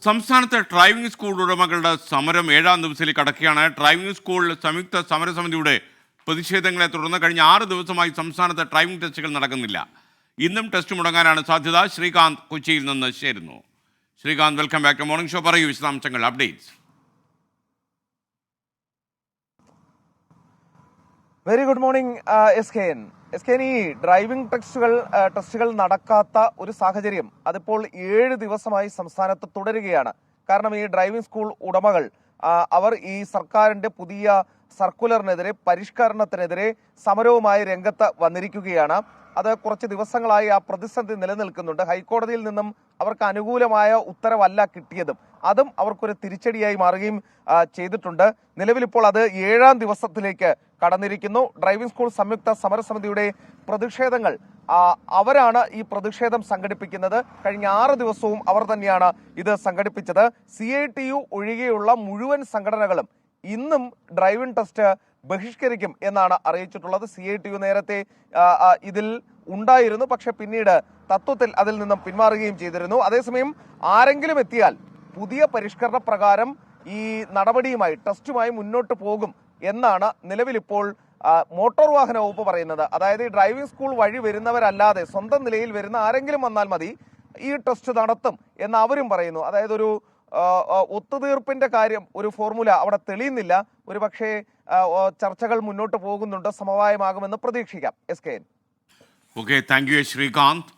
സംസ്ഥാനത്തെ driving school ഉടമകളുടെ സമരം 7ാം ദിവസത്തിലേക്ക് കടക്കുകയാണ്. ഡ്രൈവിംഗ് സ്കൂൾ സംയുക്ത സമരസമിതിയുടെ പ്രതിഷേധങ്ങളെ തുടർന്ന് കഴിഞ്ഞ 6 ദിവസമായി സംസ്ഥാനത്തെ ഡ്രൈവിംഗ് ടെസ്റ്റുകൾ നടക്കുന്നില്ല. ഇന്നും ടെസ്റ്റ് മുടങ്ങാനാണ് സാധ്യത. ശ്രീകാന്ത് കൊച്ചിയിൽ നിന്ന് ചേരുന്നു. Sreekanth, welcome back to morning show. പറയൂ വിശദാംശങ്ങൾ, updates. Very good morning S K N. ഈ ഡ്രൈവിംഗ് ടെസ്റ്റുകൾ നടക്കാത്ത ഒരു സാഹചര്യം അതിപ്പോൾ 7 ദിവസമായി സംസ്ഥാനത്ത് തുടരുകയാണ്. കാരണം ഈ ഡ്രൈവിംഗ് സ്കൂൾ ഉടമകൾ അവർ ഈ സർക്കാരിന്റെ പുതിയ സർക്കുലറിനെതിരെ, പരിഷ്കരണത്തിനെതിരെ സമരവുമായി രംഗത്ത് വന്നിരിക്കുകയാണ്. അത് കുറച്ച് ദിവസങ്ങളായി ആ പ്രതിസന്ധി നിലനിൽക്കുന്നുണ്ട്. ഹൈക്കോടതിയിൽ നിന്നും അവർക്ക് അനുകൂലമായ ഉത്തരവല്ല കിട്ടിയതും അതും അവർക്കൊരു തിരിച്ചടിയായി മാറുകയും ചെയ്തിട്ടുണ്ട്. നിലവിലിപ്പോൾ അത് 7ാം ദിവസത്തിലേക്ക് കടന്നിരിക്കുന്നു. ഡ്രൈവിംഗ് സ്കൂൾ സംയുക്ത സമരസമിതിയുടെ പ്രതിഷേധങ്ങൾ, അവരാണ് ഈ പ്രതിഷേധം സംഘടിപ്പിക്കുന്നത്. കഴിഞ്ഞ 6 ദിവസവും അവർ തന്നെയാണ് ഇത് സംഘടിപ്പിച്ചത്. CITU ഒഴികെയുള്ള മുഴുവൻ സംഘടനകളും ഇന്നും ഡ്രൈവിംഗ് ടെസ്റ്റ് ബഹിഷ്കരിക്കും എന്നാണ് അറിയിച്ചിട്ടുള്ളത്. CITU നേരത്തെ ഇതിൽ ഉണ്ടായിരുന്നു, പക്ഷെ പിന്നീട് തത്വത്തിൽ അതിൽ നിന്നും പിന്മാറുകയും ചെയ്തിരുന്നു. അതേസമയം ആരെങ്കിലും എത്തിയാൽ പുതിയ പരിഷ്കരണ പ്രകാരം ഈ നടപടിയുമായി, ടെസ്റ്റുമായി മുന്നോട്ട് പോകും എന്നാണ് നിലവിലിപ്പോൾ മോട്ടോർ വാഹന വകുപ്പ് പറയുന്നത്. അതായത് ഈ ഡ്രൈവിംഗ് സ്കൂൾ വഴി വരുന്നവരല്ലാതെ സ്വന്തം നിലയിൽ വരുന്ന ആരെങ്കിലും വന്നാൽ മതി, ഈ ടെസ്റ്റ് നടത്തും എന്ന് അവരും പറയുന്നു. അതായത് ഒരു ഒത്തുതീർപ്പിന്റെ കാര്യം, ഒരു ഫോർമുല അവിടെ തെളിയുന്നില്ല. ഒരു പക്ഷേ ചർച്ചകൾ മുന്നോട്ട് പോകുന്നുണ്ട്, സമവായമാകുമെന്ന് പ്രതീക്ഷിക്കാം. SKN. Okay, thank you Srikanth.